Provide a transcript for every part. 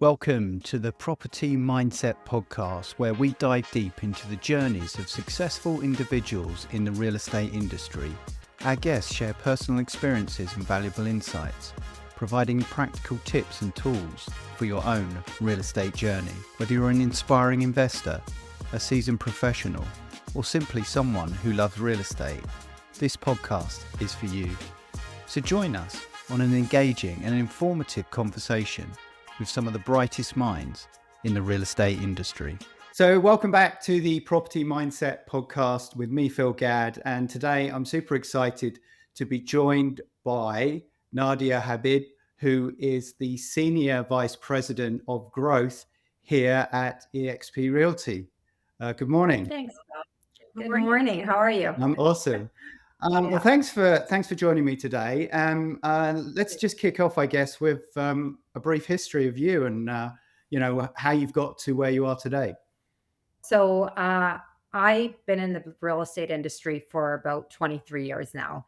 Welcome to the Property Mindset Podcast, where we dive deep into the journeys of successful individuals in the real estate industry. Our guests share personal experiences and valuable insights, providing practical tips and tools for your own real estate journey. Whether you're an inspiring investor, a seasoned professional, or simply someone who loves real estate, this podcast is for you. So join us on an engaging and informative conversation with some of the brightest minds in the real estate industry. So welcome back to the Property Mindset Podcast with me, Phil Gadd. And today I'm super excited to be joined by Nadia Habib, who is the Senior Vice President of Growth here at eXp Realty. Good morning. Thanks. Good morning. How are you? I'm awesome. Well, thanks for joining me today. Let's just kick off, I guess, with a brief history of you and how you've got to where you are today. So I've been in the real estate industry for about 23 years now.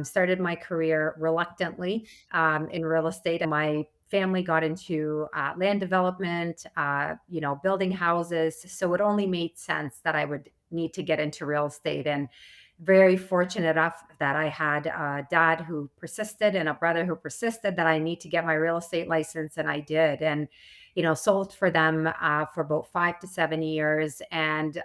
Started my career reluctantly in real estate. My family got into land development, building houses. So it only made sense that I would need to get into real estate. And very fortunate enough that I had a dad who persisted and a brother who persisted that I need to get my real estate license. And I did. And sold for them for about 5 to 7 years and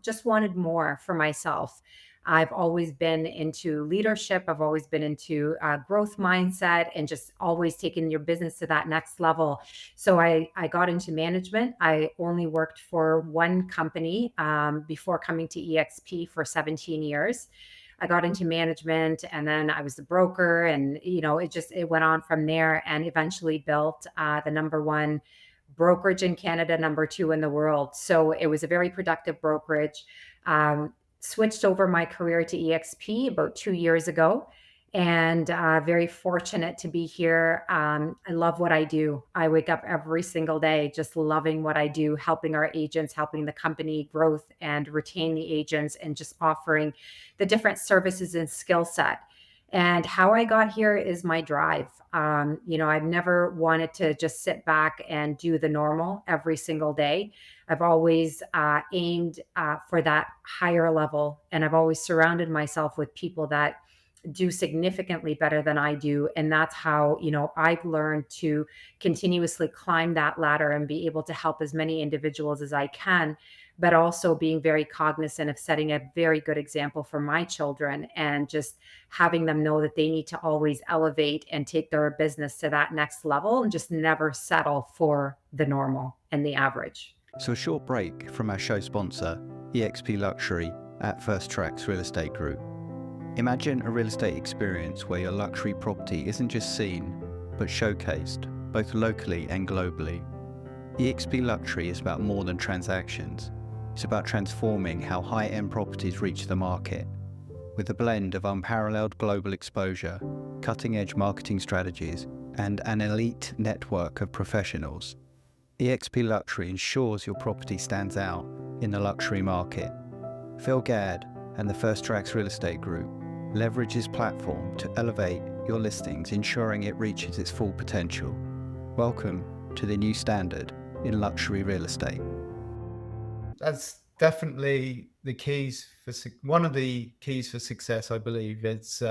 just wanted more for myself. I've always been into leadership. I've always been into growth mindset and just always taking your business to that next level. So I got into management. I only worked for one company before coming to eXp for 17 years. I got into management and then I was the broker and, it went on from there and eventually built the number one brokerage in Canada, number two in the world. So it was a very productive brokerage. Switched over my career to eXp about 2 years ago and very fortunate to be here. I love what I do. I wake up every single day just loving what I do, helping our agents, helping the company growth and retain the agents and just offering the different services and skill set. And how I got here is my drive. I've never wanted to just sit back and do the normal every single day. I've always aimed for that higher level. And I've always surrounded myself with people that do significantly better than I do. And that's how, I've learned to continuously climb that ladder and be able to help as many individuals as I can, but also being very cognizant of setting a very good example for my children and just having them know that they need to always elevate and take their business to that next level and just never settle for the normal and the average. So a short break from our show sponsor, eXp Luxury at First Tracks Real Estate Group. Imagine a real estate experience where your luxury property isn't just seen, but showcased, both locally and globally. eXp Luxury is about more than transactions. It's about transforming how high-end properties reach the market. With a blend of unparalleled global exposure, cutting-edge marketing strategies, and an elite network of professionals, eXp Luxury ensures your property stands out in the luxury market. Phil Gadd and the First Tracks Real Estate Group leverage this platform to elevate your listings, ensuring it reaches its full potential. Welcome to the new standard in luxury real estate. That's definitely one of the keys for success, I believe. It's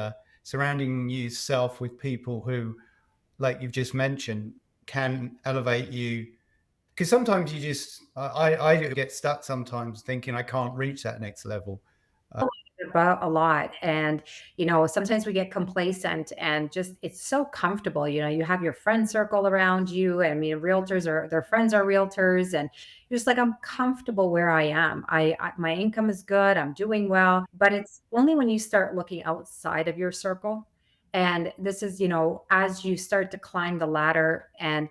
surrounding yourself with people who, like you've just mentioned, can elevate you. Because sometimes I get stuck sometimes thinking I can't reach that next level. About a lot. And, sometimes we get complacent and just, it's so comfortable. You have your friend circle around you. I mean, their friends are realtors and you're just like, I'm comfortable where I am. My income is good. I'm doing well, but it's only when you start looking outside of your circle. And this is, as you start to climb the ladder and,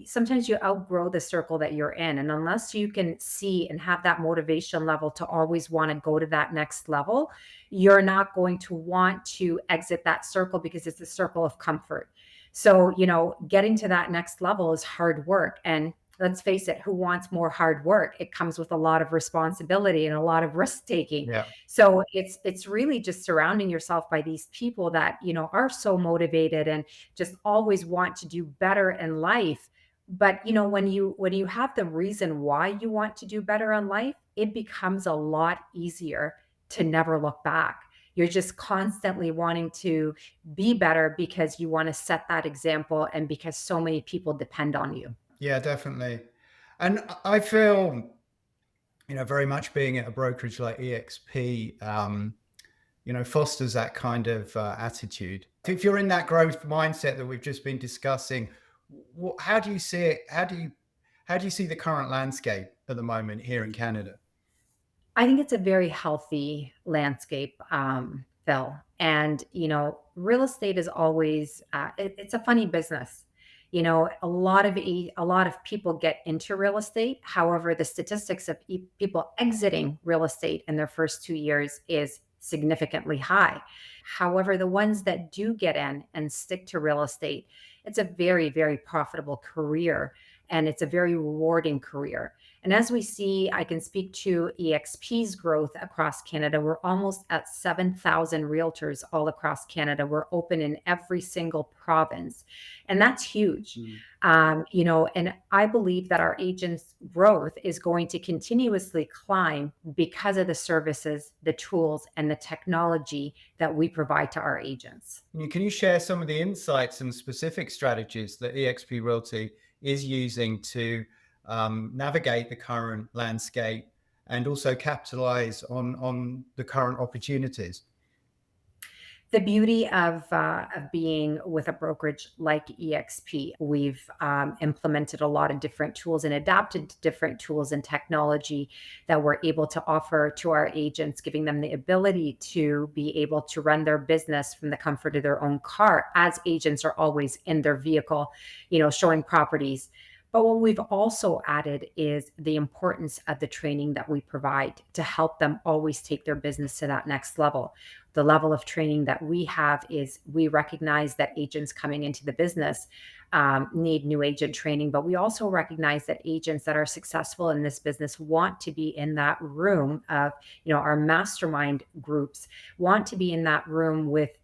sometimes you outgrow the circle that you're in. And unless you can see and have that motivation level to always want to go to that next level, you're not going to want to exit that circle because it's a circle of comfort. So, getting to that next level is hard work. And let's face it, who wants more hard work? It comes with a lot of responsibility and a lot of risk taking. Yeah. So it's really just surrounding yourself by these people that, are so motivated and just always want to do better in life. But, when you have the reason why you want to do better in life, it becomes a lot easier to never look back. You're just constantly wanting to be better because you wanna set that example and because so many people depend on you. Yeah, definitely. And I feel, very much being at a brokerage like EXP, fosters that kind of attitude. If you're in that growth mindset that we've just been discussing, how do you see it? How do you see the current landscape at the moment here in Canada? I think it's a very healthy landscape, Phil. And real estate is always it's a funny business. A lot of people get into real estate. However, the statistics of people exiting real estate in their first 2 years is significantly high. However, the ones that do get in and stick to real estate, it's a very, very profitable career, and it's a very rewarding career. And as we see, I can speak to EXP's growth across Canada. We're almost at 7,000 realtors all across Canada. We're open in every single province, and that's huge. Mm. And I believe that our agents' growth is going to continuously climb because of the services, the tools, and the technology that we provide to our agents. Can you share some of the insights and specific strategies that EXP Realty is using to navigate the current landscape and also capitalize on the current opportunities? The beauty of being with a brokerage like EXP, we've implemented a lot of different tools and adapted to different tools and technology that we're able to offer to our agents, giving them the ability to be able to run their business from the comfort of their own car, as agents are always in their vehicle, showing properties. But what we've also added is the importance of the training that we provide to help them always take their business to that next level. The level of training that we have is, we recognize that agents coming into the business need new agent training, but we also recognize that agents that are successful in this business want to be in that room of, our mastermind groups, want to be in that room with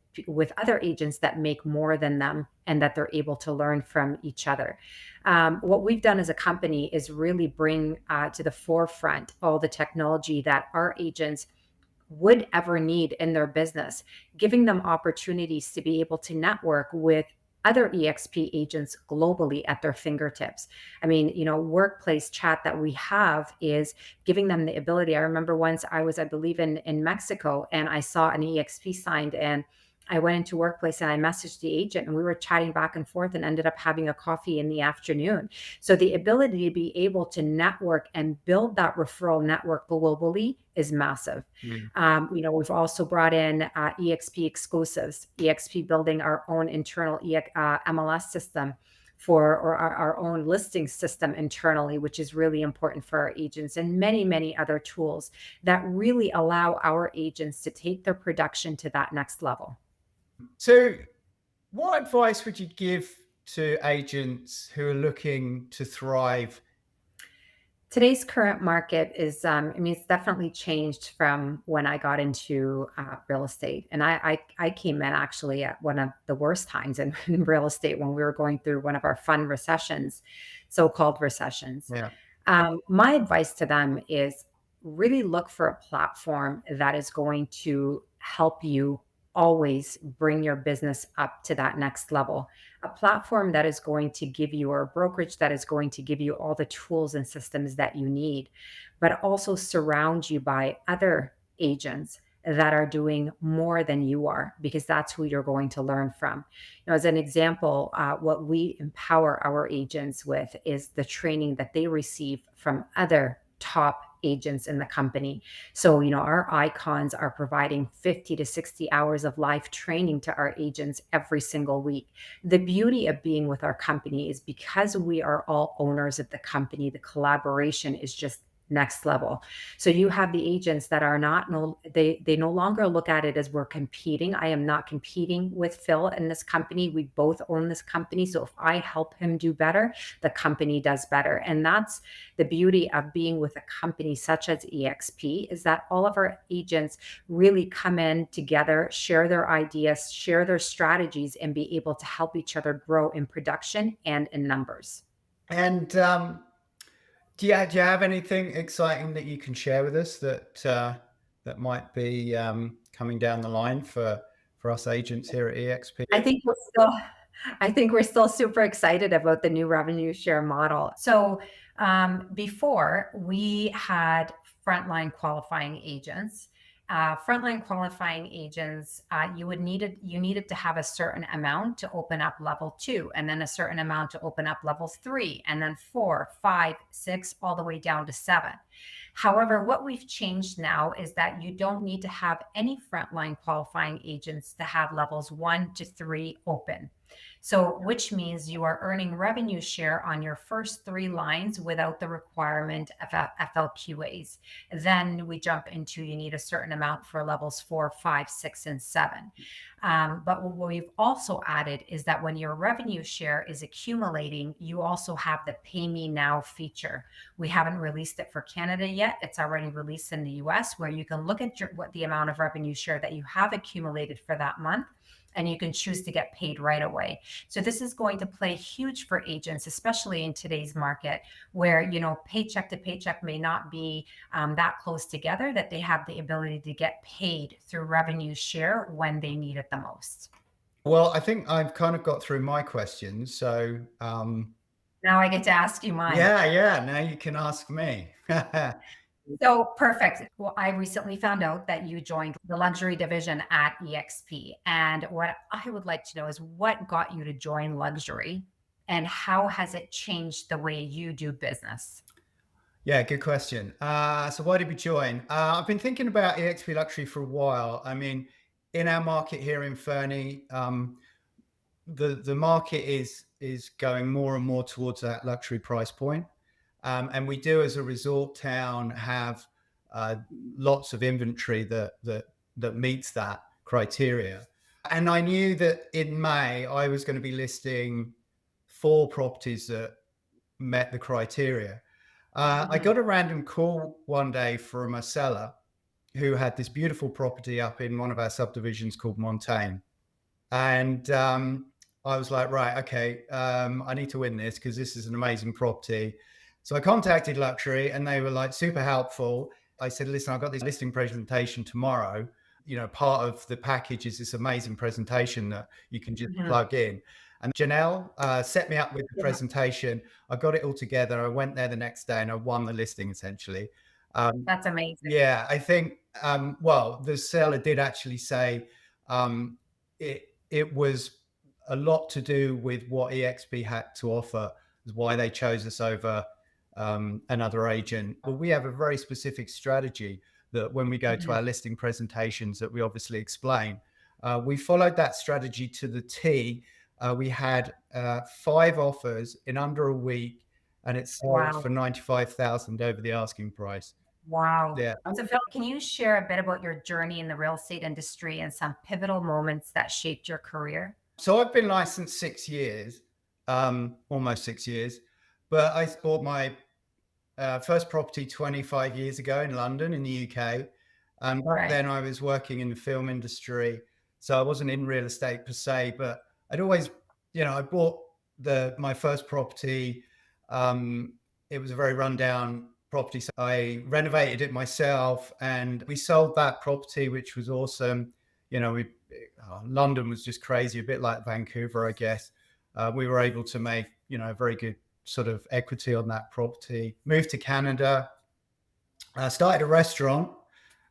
other agents that make more than them and that they're able to learn from each other. What we've done as a company is really bring to the forefront all the technology that our agents would ever need in their business, giving them opportunities to be able to network with other EXP agents globally at their fingertips. I mean, workplace chat that we have is giving them the ability. I remember once I was, I believe, in Mexico, and I saw an EXP signed, and I went into workplace and I messaged the agent, and we were chatting back and forth and ended up having a coffee in the afternoon. So the ability to be able to network and build that referral network globally is massive. Mm. We've also brought in EXP exclusives, EXP building our own internal MLS system or our own listing system internally, which is really important for our agents, and many, many other tools that really allow our agents to take their production to that next level. So, what advice would you give to agents who are looking to thrive? Today's current market is, I mean, it's definitely changed from when I got into real estate. And I came in actually at one of the worst times in, in real estate, when we were going through one of our fun recessions, so called recessions. Yeah. My advice to them is, really look for a platform that is going to help you always bring your business up to that next level. A platform that is going to give you, or a brokerage that is going to give you all the tools and systems that you need, but also surround you by other agents that are doing more than you are, because that's who you're going to learn from. As an example, what we empower our agents with is the training that they receive from other top agents in the company. So, our icons are providing 50 to 60 hours of live training to our agents every single week. The beauty of being with our company is, because we are all owners of the company, the collaboration is just next level. So you have the agents that are not, no, they no longer look at it as we're competing. I am not competing with Phil in this company. We both own this company. So if I help him do better, the company does better. And that's the beauty of being with a company such as EXP, is that all of our agents really come in together, share their ideas, share their strategies, and be able to help each other grow in production and in numbers. And do you have anything exciting that you can share with us that that might be coming down the line for us agents here at EXP? I think we're still I think we're still super excited about the new revenue share model. So, before we had frontline qualifying agents. Frontline qualifying agents, you needed to have a certain amount to open up level two, and then a certain amount to open up level three, and then four, five, six, all the way down to seven. However, what we've changed now is that you don't need to have any frontline qualifying agents to have levels one to three open. So, which means you are earning revenue share on your first three lines without the requirement of FLQAs. Then we jump into you need a certain amount for levels four, five, six, and seven. But what we've also added is that when your revenue share is accumulating, you also have the pay me now feature. We haven't released it for Canada yet. It's already released in the US, where you can look at what the amount of revenue share that you have accumulated for that month, and you can choose to get paid right away. So this is going to play huge for agents, especially in today's market, where paycheck to paycheck may not be that close together. That they have the ability to get paid through revenue share when they need it the most. Well, I think I've kind of got through my questions. So, Now I get to ask you mine. yeah, yeah, now you can ask me. So perfect. Well, I recently found out that you joined the luxury division at EXP. And what I would like to know is what got you to join luxury, and how has it changed the way you do business? Yeah, good question. So why did we join? I've been thinking about EXP Luxury for a while. I mean, in our market here in Fernie, the market is going more and more towards that luxury price point. And we do, as a resort town, have uh, lots of inventory that meets that criteria. And I knew that in May I was going to be listing 4 properties that met the criteria. I Mhm. got a random call one day from a seller who had this beautiful property up in one of our subdivisions called Montaigne. And I was like, right, okay, I need to win this because this is an amazing property. So I contacted Luxury and they were like super helpful. I said, listen, I've got this listing presentation tomorrow. Part of the package is this amazing presentation that you can just Mhm. plug in. And Janelle set me up with the Yeah, presentation. I got it all together. I went there the next day and I won the listing essentially. Um, that's amazing. yeah, I think, well, the seller did actually say um, it was a lot to do with what EXP had to offer, is why they chose us over another agent. But we have a very specific strategy that when we go to Mhm. our listing presentations that we obviously explain. We followed that strategy to the T. We had 5 offers in under a week, and it sold Wow. for 95,000 over the asking price. Wow. Yeah. So, Phil, can you share a bit about your journey in the real estate industry and some pivotal moments that shaped your career? So I've been licensed 6 years, almost 6 years, but I bought my first property 25 years ago in London, in the UK. And back Right. then I was working in the film industry. So I wasn't in real estate per se, but I'd always, I bought my first property. Um, it was a very rundown property. So I renovated it myself and we sold that property, which was awesome. London was just crazy, a bit like Vancouver, I guess. We were able to make, very good sort of equity on that property. Moved to Canada, started a restaurant.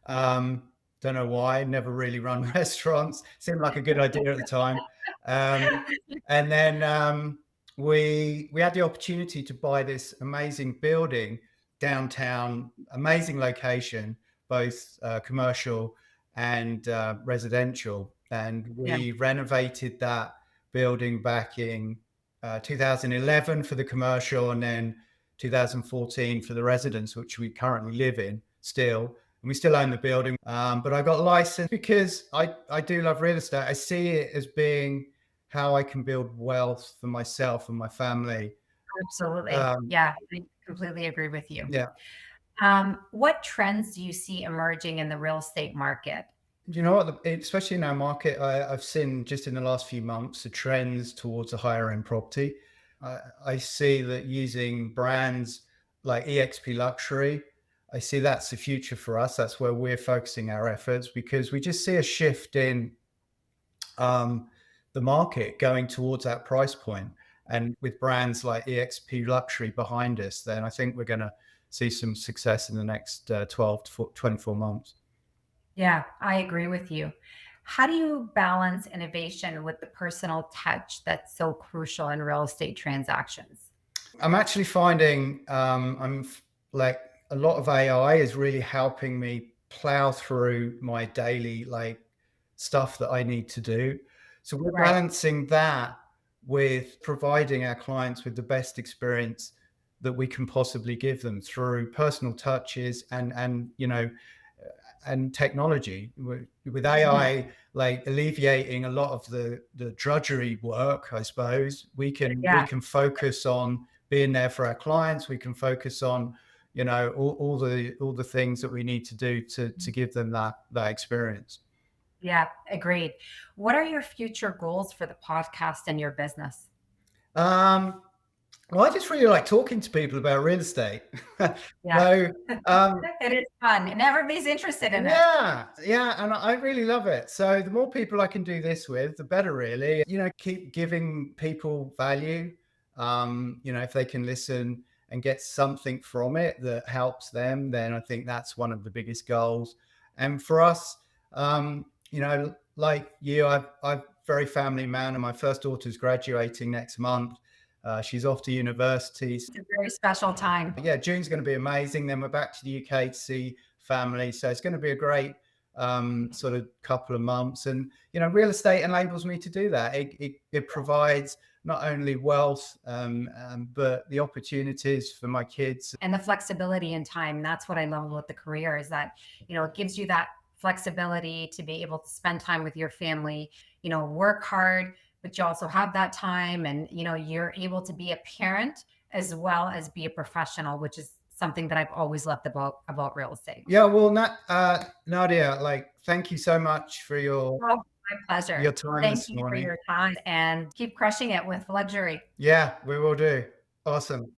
Um, don't know why, never really run restaurants. Seemed like a good idea at the time. Um, and then we had the opportunity to buy this amazing building downtown, amazing location, both commercial and residential. And Yeah. we renovated that building back in 2011 for the commercial, and then 2014 for the residence, which we currently live in still. And we still own the building. But I got licensed because I do love real estate. I see it as being how I can build wealth for myself and my family. Absolutely. Um, Yeah, I completely agree with you. yeah. What trends do you see emerging in the real estate market? You know what? Especially in our market, I've seen just in the last few months the trends towards a higher end property. I see that using brands like EXP Luxury, I see that's the future for us. That's where we're focusing our efforts because we just see a shift in um, the market going towards that price point. And with brands like EXP Luxury behind us, then I think we're going to see some success in the next 12 to 24 months. Yeah, I agree with you. How do you balance innovation with the personal touch that's so crucial in real estate transactions? I'm actually finding like a lot of AI is really helping me plow through my daily like stuff that I need to do. So we're Right. balancing that with providing our clients with the best experience that we can possibly give them through personal touches and and technology with Mhm. AI like alleviating a lot of the drudgery work. I suppose we Yeah, can focus on being there for our clients. We can focus on all the things that we need to do to give them that experience. yeah, agreed. What are your future goals for the podcast and your business? Um, well, I just really like talking to people about real estate. Yeah, So um, it is fun and everybody's interested in it. yeah, yeah, and I really love it. So the more people I can do this with, the better, really. Keep giving people value. If they can listen and get something from it that helps them, then I think that's one of the biggest goals. And for us, like you, I'm very family man, and my first daughter's graduating next month. She's off to university. It's a very special time. Yeah, June's going to be amazing. Then we're back to the UK to see family. So it's going to be a great sort of couple of months. And, real estate enables me to do that. It provides not only wealth, but the opportunities for my kids. And the flexibility in time, that's what I love about the career is that, it gives you that flexibility to be able to spend time with your family, work hard, but you also have that time and, you're able to be a parent as well as be a professional, which is something that I've always loved about real estate. Yeah, well, Nadia, like, thank you so much for Well, my your pleasure. time Thank this you for morning. your time and keep crushing it with luxury. Yeah, we will do. Awesome.